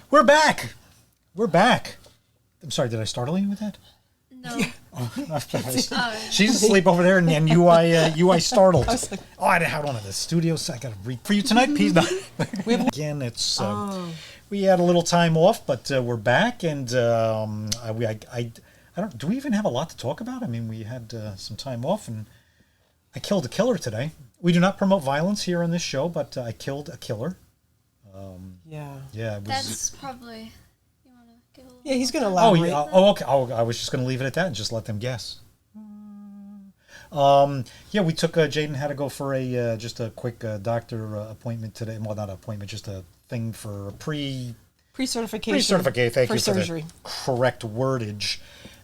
We're back. We're back. I'm sorry, did I startle you with that? No. She's asleep over there, and you I startled. I had one of the studios. I got to read for you tonight. Peace. Again, it's we had a little time off, but we're back, and I don't. Do we even have a lot to talk about? I mean, we had some time off, and I killed a killer today. We do not promote violence here on this show, but I killed a killer. Yeah. It was, that's probably. You want to give a little? Yeah, he's going to elaborate. Okay. I was just going to leave it at that and just let them guess. We took Jaden had to go for a just a quick doctor appointment today. Well, not appointment, just a thing for pre-certification. Thank you surgery. For the correct wordage.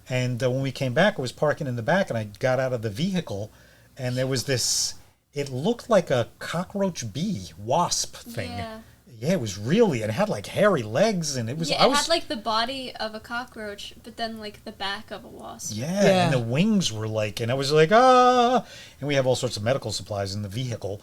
And when we came back, I was parking in the back, and I got out of the vehicle, and there was this. It looked like a cockroach wasp thing. Yeah, it was really. It had like hairy legs, and it was. Yeah, it had like the body of a cockroach, but then like the back of a wasp. Yeah, and the wings were like, and I was like, ah. And we have all sorts of medical supplies in the vehicle,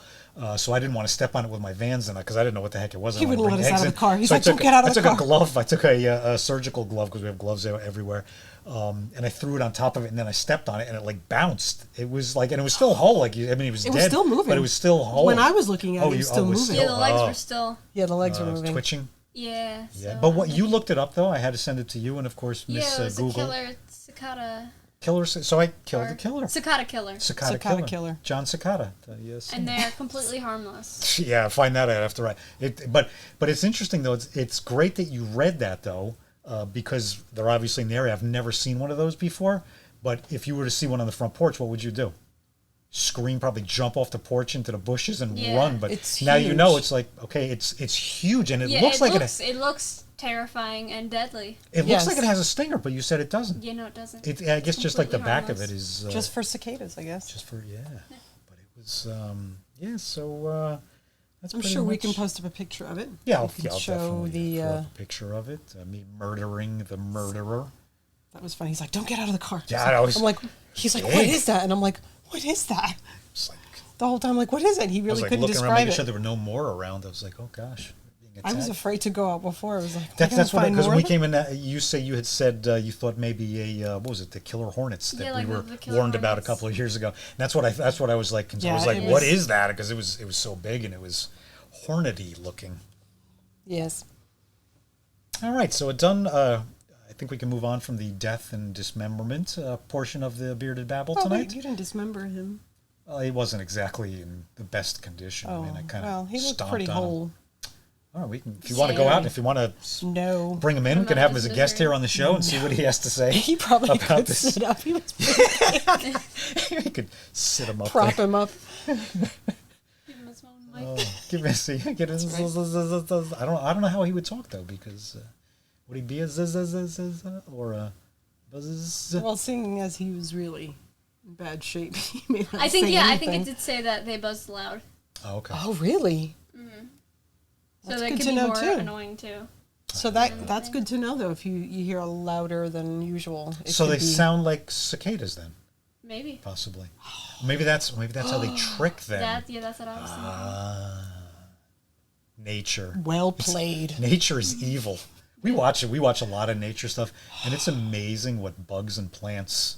so I didn't want to step on it with my Vans in it because I didn't know what the heck it was. He wouldn't let us out of the car. He's like, don't get out of the car. I took a glove. I took a surgical glove because we have gloves everywhere. And I threw it on top of it, and then I stepped on it, and it like bounced. It was like, and it was still whole. Like, I mean, it was dead. It was still moving, but it was still whole. When I was looking at it, it was still moving. Yeah, the legs were still. Yeah, the legs were moving. Twitching. Yeah. So But what you looked it up though, I had to send it to you, and of course, Miss Google. Yeah, it was a killer cicada. Killer. So I killed the killer. Cicada killer. Cicada killer. John Cicada. Yes. And they're completely harmless. Yeah, find that out after But it's interesting though. It's great that you read that though, because they're obviously in the area. I've never seen one of those before. But if you were to see one on the front porch, what would you do? Scream, probably jump off the porch into the bushes and run. But it's now huge. You know it's like, okay, it's huge, and it looks like it looks terrifying and deadly. It looks like it has a stinger, but you said it doesn't. Yeah, no, it doesn't. I guess just like the back of it is just for cicadas, I guess. Just for but it was So that's. I'm sure we can post up a picture of it. Yeah, I'll show definitely throw up a picture of it. Me murdering the murderer. That was funny. He's like, "Don't get out of the car." Yeah, I was. I'm like, he's like, "What is that?" And I'm like, "What is that?" It's like, the whole time, like, what is it? He really couldn't describe around, making it. sure there were no more around. I was like, oh gosh. I was afraid to go out before. I was like, that's what, because when we came in, you had said you thought maybe what was it, the killer hornets that we were warned about a couple of years ago. And that's what I was like. I was like, what is that? Because it was so big and it was hornety looking. Yes. All right, so done. I think we can move on from the death and dismemberment portion of the Bearded Babble tonight. Wait, you didn't dismember him. He wasn't exactly in the best condition. I mean, I kind of he looked pretty whole. All right, we can. If you want to go out, and if you want to bring him in, we can have him as a guest here on the show and see what he has to say. He probably about could this. sit up. He was pretty We could sit him up. Prop him up. Give him his own mic. Give me a see. I don't know how he would talk though, because would he be a or a buzz? Well, seeing as he was really in bad shape, he may not I think say I anything. think it did say that they buzzed loud. Oh, okay. Oh, really? Mm-hmm. That's so that good could to be know more too. annoying too. So that's good to know though. If you hear louder than usual, So they sound like cicadas then. Maybe. Possibly. Maybe that's how they trick them. That's what I was thinking. Nature. Well played. Nature is evil. We watch it. We watch a lot of nature stuff, and it's amazing what bugs and plants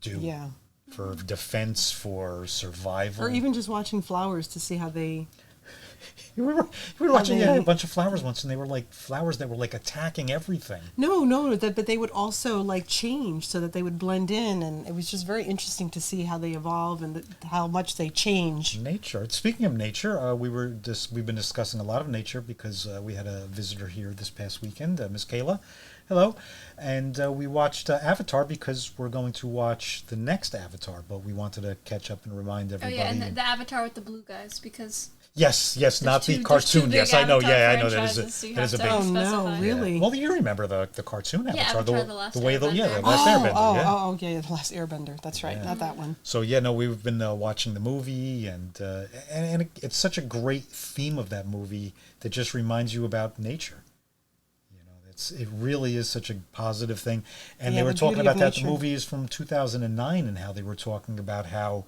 do. Yeah. For defense, for survival, Or even just watching flowers to see how they. We were watching a bunch of flowers once, and they were like flowers that were like attacking everything. No, but they would also like change so that they would blend in, and it was just very interesting to see how they evolve and how much they change. Nature. Speaking of nature, we've been discussing a lot of nature because we had a visitor here this past weekend, Miss Kayla. Hello, and we watched Avatar because we're going to watch the next Avatar, but we wanted to catch up and remind everybody. Oh yeah, and the Avatar with the blue guys because. Yes, not the cartoon. Yes, I know. Yeah, I know that is a big. Oh no, really? Yeah. Well, you remember the cartoon Avatar, Avatar, the Last Airbender. The Last Airbender. That's right, not that one. So we've been watching the movie, and it's such a great theme of that movie that just reminds you about nature. It really is such a positive thing, and they were talking about that. The movie is from 2009, and how they were talking about how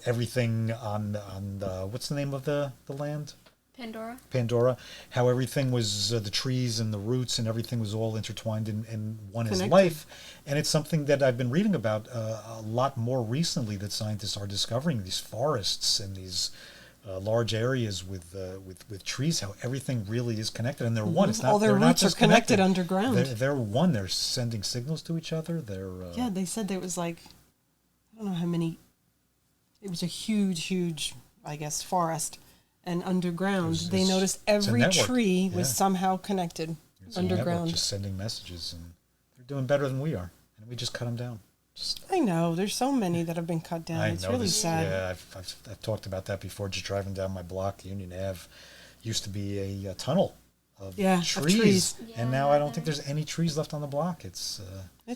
everything on what's the name of the land? Pandora. How everything was, the trees and the roots and everything was all intertwined in one is Connected. life. And it's something that I've been reading about a lot more recently, that scientists are discovering these forests and these large areas with trees, how everything really is connected, and they're one. It's not, All their they're not roots are just connected underground. They're one. They're sending signals to each other. They're Yeah, they said there was like, I don't know how many, it was a huge, I guess, forest. And underground, they noticed every tree was somehow connected underground. Just sending messages, and they're doing better than we are, and we just cut them down. I know, there's so many that have been cut down. It's really sad. Yeah, I've talked about that before. Just driving down my block, Union Ave, used to be a tunnel of trees, and now I don't think there's any trees left on the block. It's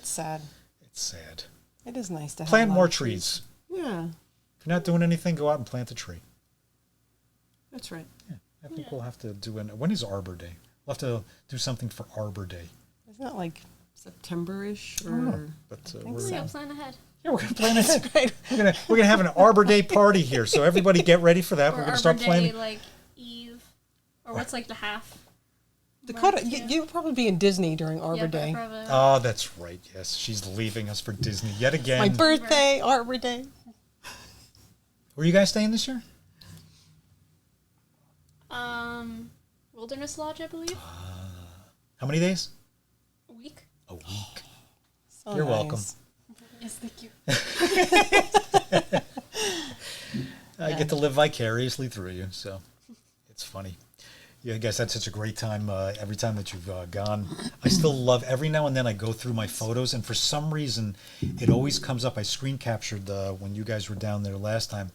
sad. It's sad. It is nice to plant have more trees. Yeah. If you're not doing anything, go out and plant a tree. That's right. Yeah, I think we'll have to do when is Arbor Day? We'll have to do something for Arbor Day. Isn't that like September-ish? I don't know, but We're gonna plan ahead. Yeah, we're gonna plan ahead. We're gonna have an Arbor Day party here, so everybody get ready for that. Or we're gonna start Arbor planning. Day, like Eve, or what's like the half. Dakota, you would probably be in Disney during Arbor Day. Probably. Oh, that's right. Yes, she's leaving us for Disney yet again. My birthday, Arbor Day. Were you guys staying this year? Wilderness Lodge, I believe. How many days? A week. A week. So You're nice. welcome. Yes, thank you. I get to live vicariously through you, so it's funny. Yeah, I guess that's such a great time. Every time that you've gone, I still love. Every now and then, I go through my photos, and for some reason, it always comes up. I screen captured when you guys were down there last time.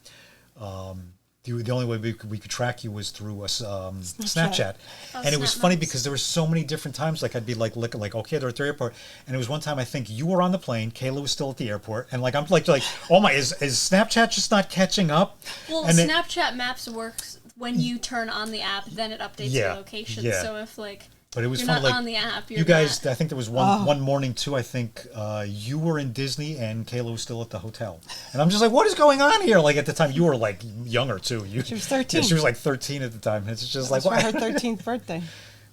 The only way we could track you was through Snapchat. And it was funny because there were so many different times. Like I'd be like okay, they're at the airport, and it was one time I think you were on the plane, Kayla was still at the airport, and I'm like oh my, is Snapchat just not catching up? Well, and Snapchat Maps works when you turn on the app, then it updates your location. Yeah. So if but it was you're funny, not on the app, you guys. I think there was one morning too. I think you were in Disney and Kayla was still at the hotel, and I'm just like, what is going on here? Like at the time, you were like younger too. She was 13. Yeah, she was like 13 at the time. It's just That was like for her 13th birthday.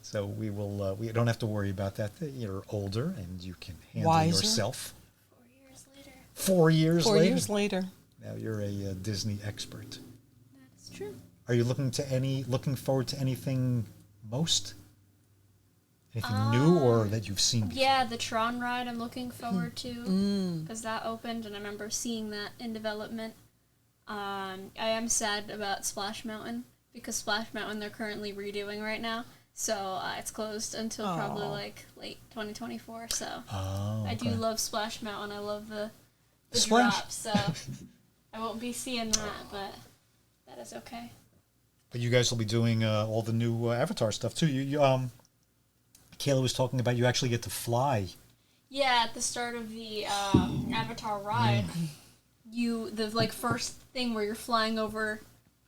So we will. We don't have to worry about that. You're older and you can handle Wiser. yourself. 4 years later. 4 years 4 later. years later. Now you're a Disney expert. That's true. Are you looking forward to anything most? Anything new or that you've seen before? Yeah, the Tron ride I'm looking forward to because that opened and I remember seeing that in development. I am sad about Splash Mountain because Splash Mountain they're currently redoing right now, so it's closed until probably like late 2024. So I do love Splash Mountain. I love the Splash. drop, so I won't be seeing that, but that is okay. But you guys will be doing all the new Avatar stuff too. You Kayla was talking about you actually get to fly. Yeah, at the start of the Avatar ride, the first thing where you're flying over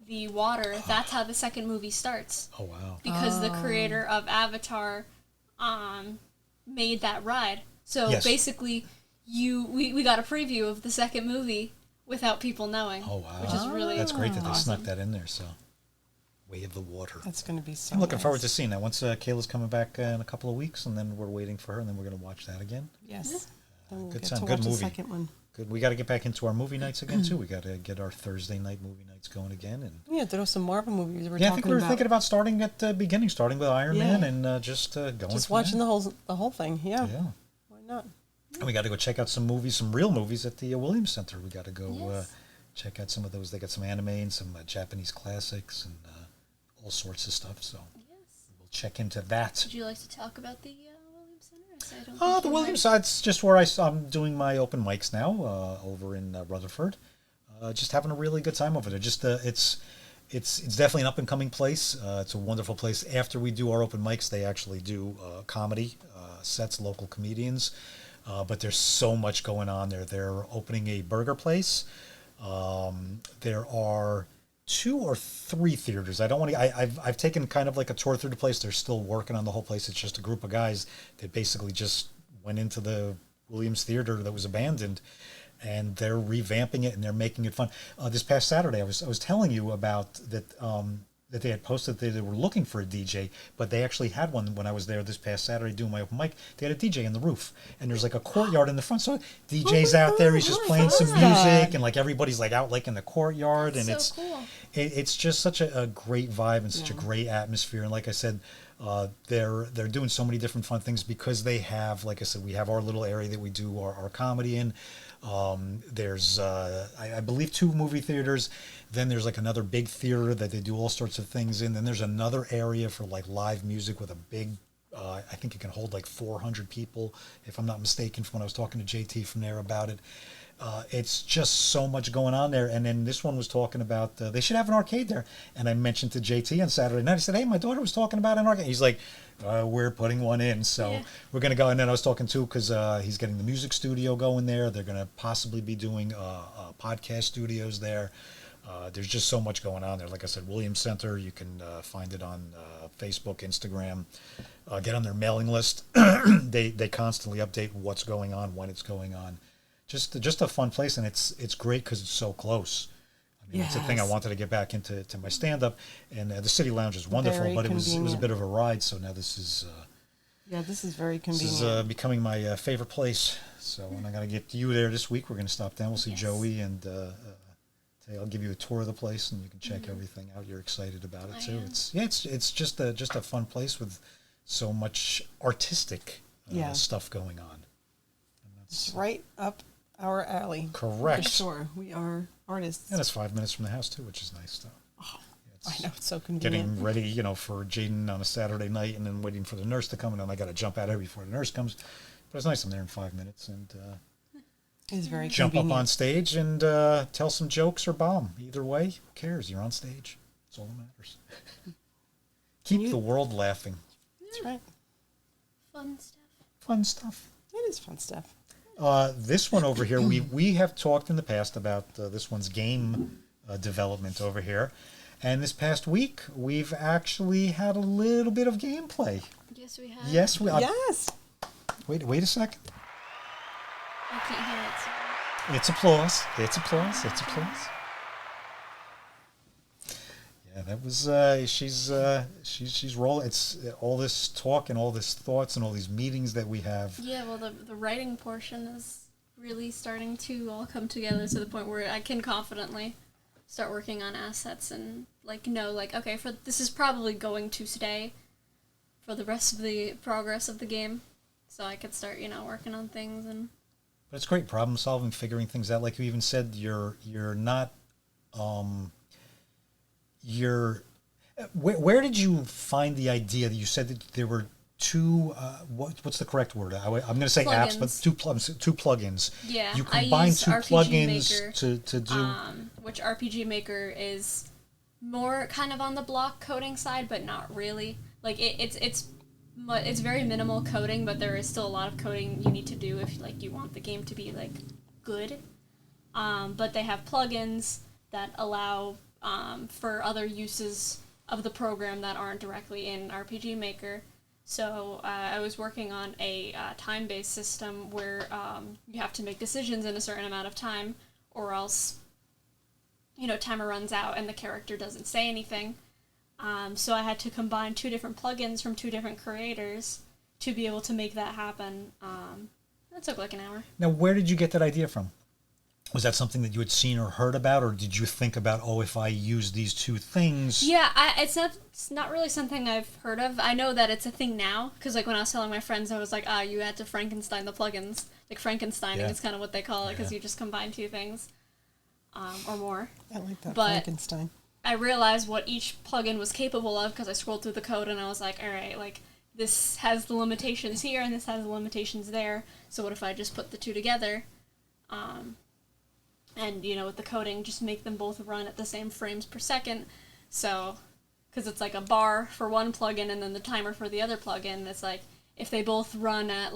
the water, that's how the second movie starts. Oh wow! Because the creator of Avatar made that ride. So basically, we got a preview of the second movie without people knowing. Oh wow! Which is really that's great that they awesome. snuck that in there. So. Way of the Water. That's going to be so I'm looking nice. forward to seeing that. Once Kayla's coming back in a couple of weeks, and then we're waiting for her, and then we're going to watch that again. Yes. Then we'll Good get time. to Good watch the movie. second one. Good. We got to get back into our movie nights again too. We got to get our Thursday night movie nights going again. And Yeah, there were some Marvel movies we were I talking think we were about. thinking about starting at the beginning, starting with Iron Yeah. Man, and just going. Just from watching there. the whole thing. Yeah. Yeah. Why not? And we got to go check out some movies, some real movies at the Williams Center. We got to go check out some of those. They got some anime and some Japanese classics and all sorts of stuff. So we'll check into that. Would you like to talk about the Williams Center? I don't Oh, think the you're Williams right. side's just where I'm doing my open mics now over in Rutherford. Just having a really good time over there. Just it's definitely an up and coming place. It's a wonderful place. After we do our open mics, they actually do comedy sets, local comedians. But there's so much going on there. They're opening a burger place. There are 2 or 3 theaters. I don't want to. I've taken kind of like a tour through the place. They're still working on the whole place. It's just a group of guys that basically just went into the Williams Theater that was abandoned, and they're revamping it and they're making it fun. This past Saturday, I was telling you about that. that they had posted that they were looking for a DJ, but they actually had one when I was there this past Saturday doing my open mic. They had a DJ in the roof, and there's like a courtyard in the front. So DJ's out there, he's just playing some music, and like everybody's like out like in the courtyard, and it's so cool. It's just such a great vibe and such a great atmosphere. And like I said, they're doing so many different fun things because they have, like I said, we have our little area that we do our comedy in. There's I believe 2 movie theaters. Then there's like another big theater that they do all sorts of things in. Then there's another area for like live music with a big, I think it can hold like 400 people, if I'm not mistaken, from when I was talking to JT from there about it. It's just so much going on there. And then this one was talking about, they should have an arcade there. And I mentioned to JT on Saturday night, I said, hey, my daughter was talking about an arcade. He's like, we're putting one in. So we're going to go. And then I was talking to, because he's getting the music studio going there. They're going to possibly be doing podcast studios there. There's just so much going on there. Like I said, Williams Center, you can find it on Facebook, Instagram. Get on their mailing list. They constantly update what's going on, when it's going on. Just a fun place, and it's great because it's so close. I mean, it's a thing I wanted to get back into my stand-up, and the City Lounge is wonderful, Very but it was convenient. a bit of a ride, so now this is... this is very This convenient. is becoming my favorite place. So when I'm going to get you there this week, we're going to stop down. We'll see Joey, and I'll give you a tour of the place, and you can check everything out. You're excited about it too. It's just a fun place with so much artistic stuff going on. And It's right up our alley. Correct. For sure. We are artists. And it's 5 minutes from the house too, which is nice though. Oh, I know, it's so convenient. Getting ready, for Jaden on a Saturday night, and then waiting for the nurse to come, and then I got to jump out of here before the nurse comes. But it's nice. I'm there in 5 minutes, and It's very jump convenient. up on stage and tell some jokes or bomb. Either way, who cares? You're on stage. That's all that matters. Keep the world laughing. That's right. Fun stuff. Fun stuff. It is fun stuff. This one over here, we have talked in the past about this one's game development over here. And this past week, we've actually had a little bit of gameplay. Yes, we have. Yes, we. Yes. Wait a second. I can't hear it. So. It's applause. It's applause. It's applause. Yeah, that was. She's rolling. It's all this talk and all this thoughts and all these meetings that we have. Yeah, well, the writing portion is really starting to all come together to the point where I can confidently start working on assets and okay, this is probably going to stay for the rest of the progress of the game, so I could start working on things. And but it's great problem solving, figuring things out. Like you even said, you're not where did you find the idea that you said that there were 2 what's the correct word? I'm going to say plugins. apps, but 2 plugins. Yeah, you I combine use 2 RPG plugins Maker, to do which RPG Maker is more kind of on the block coding side, but not really. Like it's very minimal coding, but there is still a lot of coding you need to do if you want the game to be good. But they have plugins that allow for other uses of the program that aren't directly in RPG Maker. So I was working on a time-based system where you have to make decisions in a certain amount of time, or else timer runs out and the character doesn't say anything. So I had to combine 2 different plugins from 2 different creators to be able to make that happen. That took an hour. Now, where did you get that idea from? Was that something that you had seen or heard about, or did you think about, if I use these 2 things? Yeah, it's not really something I've heard of. I know that it's a thing now, because when I was telling my friends, I was like, you had to Frankenstein the plugins. Frankensteining is kind of what they call it, because you just combine 2 things or more. I like that, but Frankenstein. I realized what each plugin was capable of because I scrolled through the code and I was like, all right, this has the limitations here and this has the limitations there. So what if I just put the 2 together? And, with the coding, just make them both run at the same frames per second. So, because it's a bar for one plugin and then the timer for the other plugin. It's if they both run at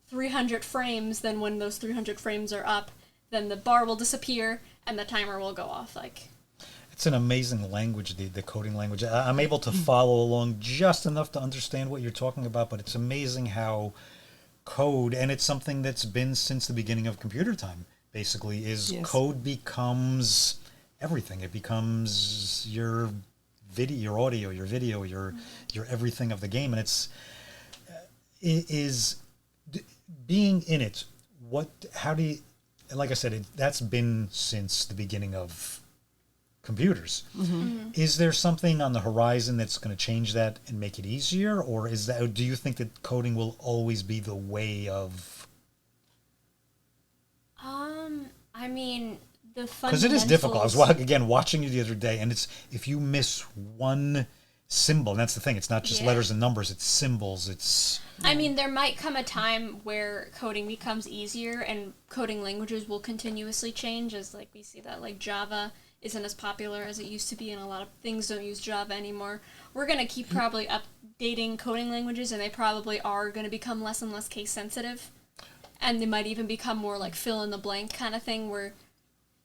300 frames, then when those 300 frames are up, then the bar will disappear and the timer will go off. It's an amazing language, the coding language. I'm able to follow along just enough to understand what you're talking about, but it's amazing how code, and it's something that's been since the beginning of computer time, basically, is code becomes everything. It becomes your video, your audio, your video, your everything of the game, and being in it. How do you? Like I said, that's been since the beginning of computers. Is there something on the horizon that's going to change that and make it easier, or do you think that coding will always be the way of? I mean, the fundamentals. Because it is difficult. I was again watching you the other day, and if you miss one symbol, and that's the thing. It's not just letters and numbers. It's symbols. I mean, there might come a time where coding becomes easier, and coding languages will continuously change. As like we see that like Java isn't as popular as it used to be, and a lot of things don't use Java anymore. We're gonna keep probably updating coding languages, and they probably are gonna become less and less case sensitive. And they might even become more like fill in the blank kind of thing where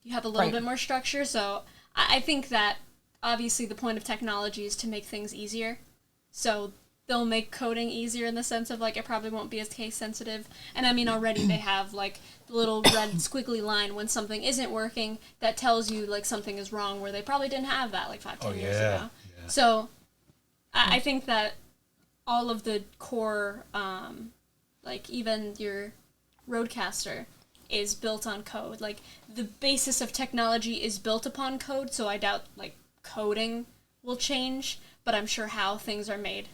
you have a little bit more structure. So I think that obviously the point of technology is to make things easier. So they'll make coding easier in the sense of like it probably won't be as case sensitive. And I mean already they have like the little red squiggly line when something isn't working that tells you like something is wrong where they probably didn't have that like 5-10 years ago. Yeah. So I think that all of the core like even your Roadcaster is built on code. Like the basis of technology is built upon code, so I doubt like coding will change, but I'm sure how things are made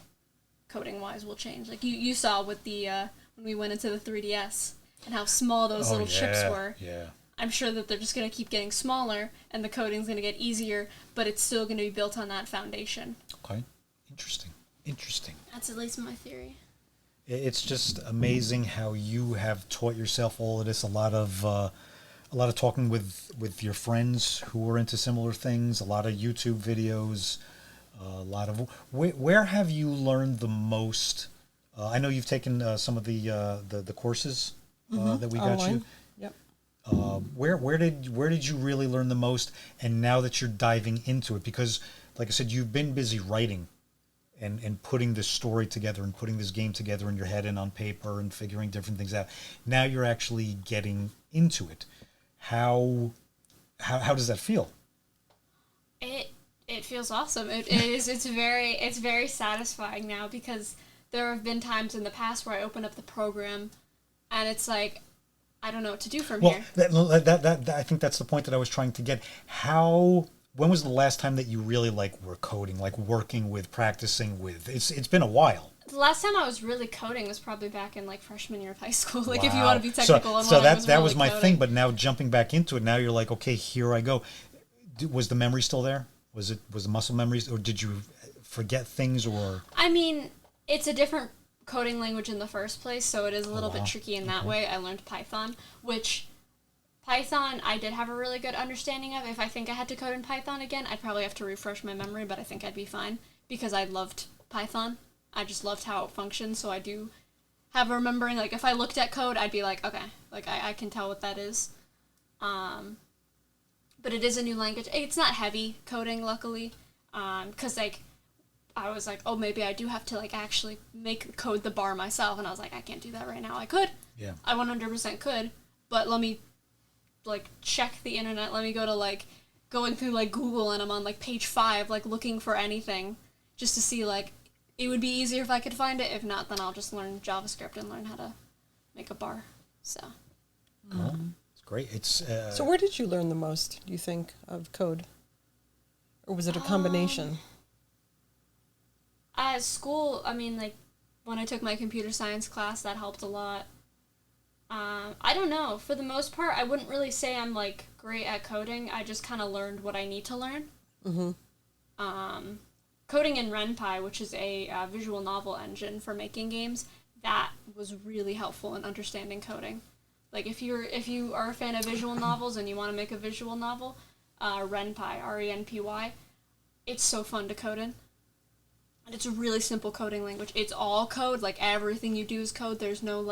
coding wise will change. Like you saw with the when we went into the 3DS and how small those little chips were. Yeah. I'm sure that they're just going to keep getting smaller and the coding's going to get easier, but it's still going to be built on that foundation. Okay. Interesting. That's at least my theory. It's just amazing how you have taught yourself all of this. A lot of talking with your friends who are into similar things. A lot of YouTube videos. A lot of where have you learned the most? I know you've taken some of the courses that we got online. You. Yep. Where did you really learn the most? And now that you're diving into it, because like I said, you've been busy writing. And putting this story together and putting this game together in your head and on paper and figuring different things out. Now you're actually getting into it. How does that feel? It feels awesome. It's very satisfying now because there have been times in the past where I open up the program and it's like I don't know what to do from here. That I think that's the point that I was trying to get. When was the last time that you really were coding, working with, practicing with? It's been a while. The last time I was really coding was probably back in freshman year of high school. If you want to be technical, so that was my thing. But now jumping back into it, now you're like, okay, here I go. Was the memory still there? Was the muscle memory, or did you forget things? Or I mean, it's a different coding language in the first place, so it is a little bit tricky in that way. I learned Python, which Python I did have a really good understanding of. If I think I had to code in Python again, I'd probably have to refresh my memory, but I think I'd be fine because I loved Python. I just loved how it functioned, so I do have a remembering. If I looked at code, I'd be like, okay, I can tell what that is. But it is a new language. It's not heavy coding, luckily, because I was like, oh, maybe I do have to actually code the bar myself, and I was like, I can't do that right now. I could. Yeah. I 100% could, but let me check the internet. Let me go to going through Google, and I'm on page 5 looking for anything just to see it would be easier if I could find it. If not, then I'll just learn JavaScript and learn how to make a bar. So it's great. It's so where did you learn the most, do you think, of code? Or was it a combination? At school, I mean, when I took my computer science class, that helped a lot. I don't know. For the most part, I wouldn't really say I'm great at coding. I just kind of learned what I need to learn. Mm-hmm. Coding in RenPy, which is a visual novel engine for making games, that was really helpful in understanding coding. If you are a fan of visual novels and you want to make a visual novel, RenPy, RENPY, it's so fun to code in. And it's a really simple coding language. It's all code. Everything you do is code. There's no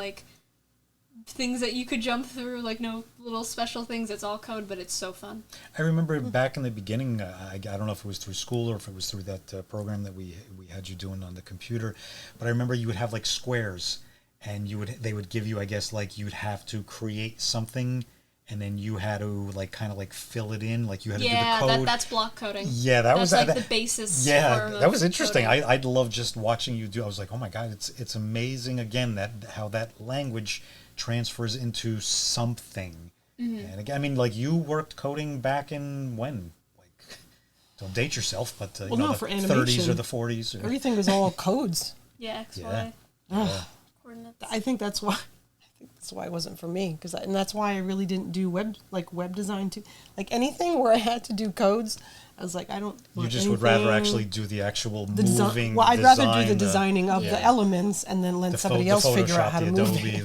things that you could jump through, no little special things. It's all code, but it's so fun. I remember back in the beginning, I don't know if it was through school or if it was through that program that we had you doing on the computer, but I remember you would have squares, and they would give you, I guess, you'd have to create something, and then you had to like kind of like fill it in, like you had to do the Yeah, code. that's block coding. Yeah, that's like the basis. Yeah, that was interesting. Coding. I'd love just watching you do. I was like, oh my god, it's amazing again that how that language transfers into something. And again, I mean, like you worked coding back in when? Like, don't date yourself, but well, you know, no, the for 30s or the 40s. Or, everything was all codes. Yeah, XY yeah. coordinates. I think that's why. That's why it wasn't for me, and that's why I really didn't do web design too. Like anything where I had to do codes, I was like, I don't. You just would rather actually do the actual moving. Well, I'd design, rather do the designing of the elements and then let somebody else figure out how to move it.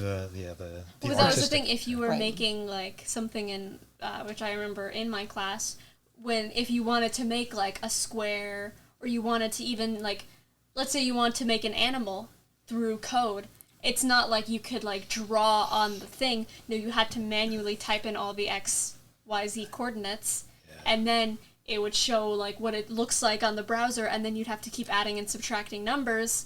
Because that was the thing. If you were making like something in, which I remember in my class, if you wanted to make like a square, or you wanted to even like, let's say you want to make an animal through code. It's not like you could like draw on the thing. No, you had to manually type in all the X, Y, Z coordinates, and then it would show like what it looks like on the browser, and then you'd have to keep adding and subtracting numbers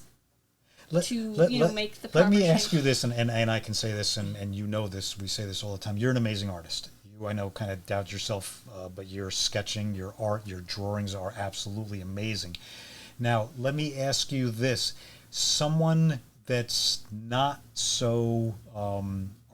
to make the proper Let me shape. ask you this, and I can say this, and you know this, we say this all the time. You're an amazing artist. You, I know, kind of doubt yourself, but your sketching, your art, your drawings are absolutely amazing. Now, let me ask you this. Someone that's not so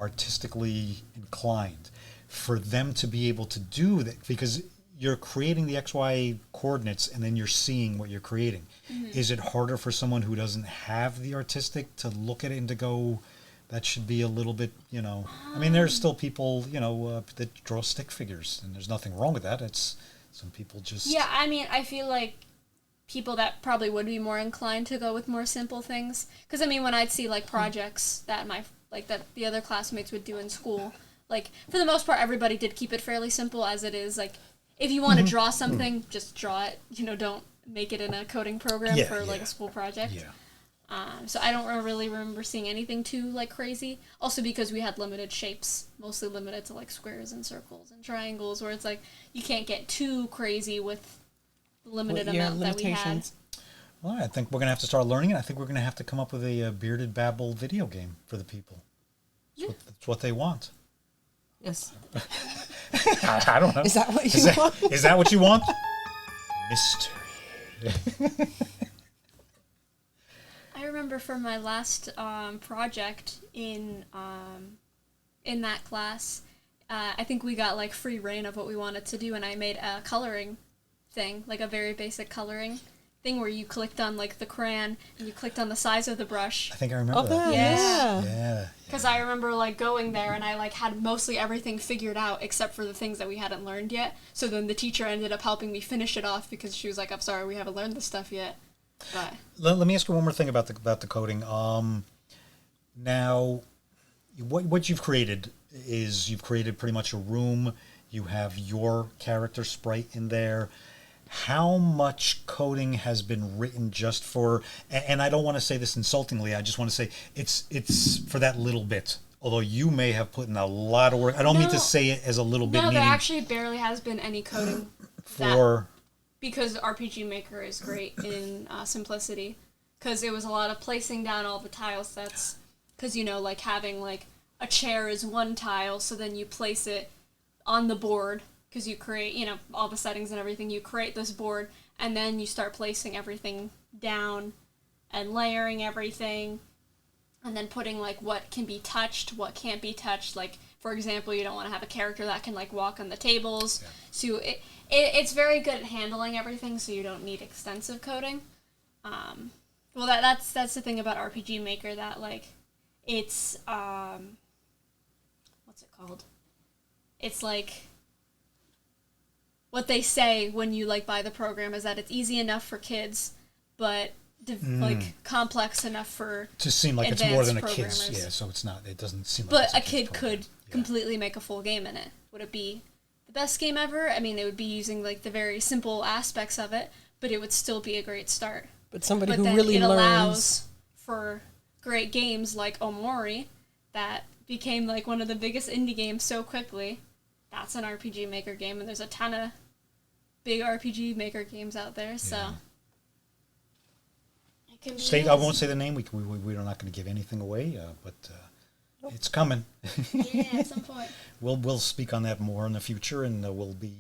artistically inclined, for them to be able to do that, because you're creating the XY coordinates and then you're seeing what you're creating. Mm-hmm. Is it harder for someone who doesn't have the artistic to look at it and to go, that should be a little bit, you know, I mean, there's still people, you know, that draw stick figures, and there's nothing wrong with that. It's, some people just... Yeah, I mean, I feel like people that probably would be more inclined to go with more simple things. Because, I mean, when I'd see, like, projects that that the other classmates would do in school, like, for the most part, everybody did keep it fairly simple as it is. Like, if you want to draw something, just draw it. You know, don't make it in a coding program for, like, a school project. Yeah. So I don't really remember seeing anything too, like, crazy. Also because we had limited shapes, mostly limited to, like, squares and circles and triangles, where it's, like, you can't get too crazy with limited amount that we had. Well, I think we're going to have to start learning it. I think we're going to have to come up with a Bearded Babble video game for the people. That's what they want. Yes. I don't know. Is that what you want? Is that what you want? Mystery. I remember for my last project in that class, I think we got like free reign of what we wanted to do, and I made a coloring thing, like a very basic coloring thing where you clicked on like the crayon and you clicked on the size of the brush. I think I remember that. Yeah. Because I remember like going there and I like had mostly everything figured out except for the things that we hadn't learned yet. So then the teacher ended up helping me finish it off because she was like, "I'm sorry, we haven't learned this stuff yet." But let me ask you one more thing about the coding. Now, what you've created is you've created pretty much a room. You have your character sprite in there. How much coding has been written just for, and I don't want to say this insultingly, I just want to say it's for that little bit. Although you may have put in a lot of work. I don't mean to say it as a little bit. No, there actually barely has been any coding for... Because RPG Maker is great in simplicity. Because it was a lot of placing down all the tile sets. Because, you know, like having like a chair is one tile, so then you place it on the board. Because you create, you know, all the settings and everything. You create this board, and then you start placing everything down and layering everything. And then putting, like, what can be touched, what can't be touched. Like, for example, you don't want to have a character that can, like, walk on the tables. Yeah. So it's very good at handling everything, so you don't need extensive coding. Well, that's the thing about RPG Maker, that, like, it's, what's it called? It's, like... What they say when you like buy the program is that it's easy enough for kids, but like complex enough for to seem like it's more than a kid's. Yeah, so it's not. It doesn't seem like. But a kid could completely make a full game in it. Would it be the best game ever? I mean, it would be using like the very simple aspects of it, but it would still be a great start. But somebody who really learns. It allows for great games like Omori that became like one of the biggest indie games so quickly. That's an RPG Maker game, and there's a ton of big RPG Maker games out there, so... It can be I won't say the name. We're not going to give anything away, but It's coming. Yeah, at some point. We'll speak on that more in the future, and we'll be.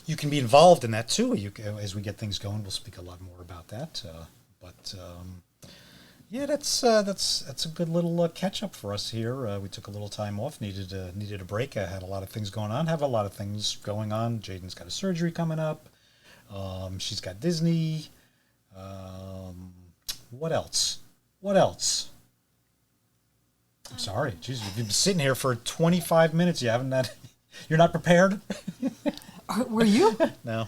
You can be involved in that too. As we get things going, we'll speak a lot more about that. Yeah, that's a good little catch up for us here. We took a little time off, needed a break. I had a lot of things going on. Have a lot of things going on. Jaden's got a surgery coming up. She's got Disney. What else? I'm sorry. Jeez, you've been sitting here for 25 minutes. You're not prepared? Were you? No.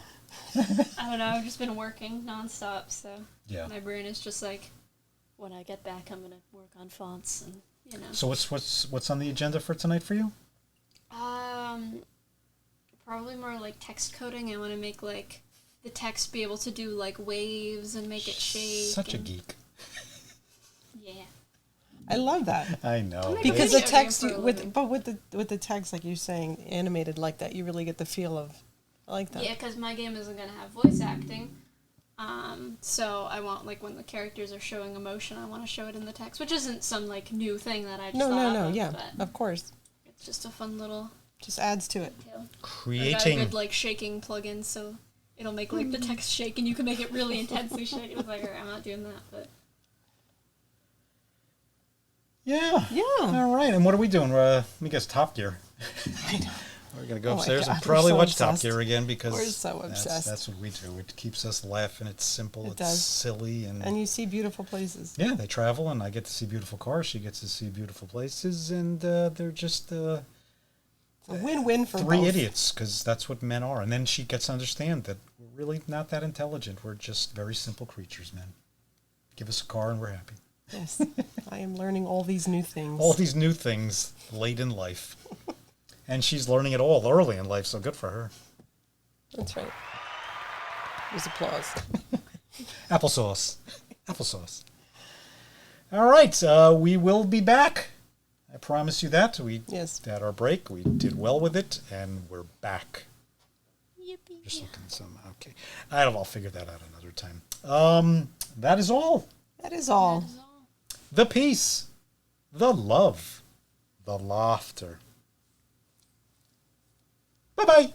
I don't know. I've just been working nonstop, so yeah. My brain is just like, when I get back, I'm gonna work on fonts and So what's on the agenda for tonight for you? Probably more like text coding. I want to make like the text be able to do like waves and make it shake. Such a geek. Yeah. I love that. I know. Because the text with the text, like you're saying, animated like that, you really get the feel of. I like that. Yeah, because my game isn't gonna have voice acting. So I want, like, when the characters are showing emotion, I want to show it in the text, which isn't some, like, new thing that I just thought of. Yeah, of course. It's just a fun little... Just adds to it. detail. Creating... I got a good, like, shaking plugin, so it'll make, like, the text shake, and you can make it really intensely shake. It's like, alright, I'm not doing that, but... Yeah. Yeah. All right, and what are we doing? Let me guess, Top Gear. I know. We're going to go upstairs and probably watch Top Gear again because we're so obsessed. That's what we do. It keeps us laughing. It's simple. It it's does. silly. And you see beautiful places. Yeah, they travel, and I get to see beautiful cars. She gets to see beautiful places, and they're just it's a win-win for three both. idiots, because that's what men are. And then she gets to understand that we're really not that intelligent. We're just very simple creatures, men. Give us a car, and we're happy. Yes, I am learning all these new things. All these new things late in life. And she's learning it all early in life, so good for her. That's right. There's applause. Applesauce. Applesauce. All right, we will be back. I promise you that. We had our break. We did well with it, and we're back. Yippee. Just looking some. Okay. I'll figure that out another time. That is all. That is all. The peace. The love. The laughter. Bye-bye.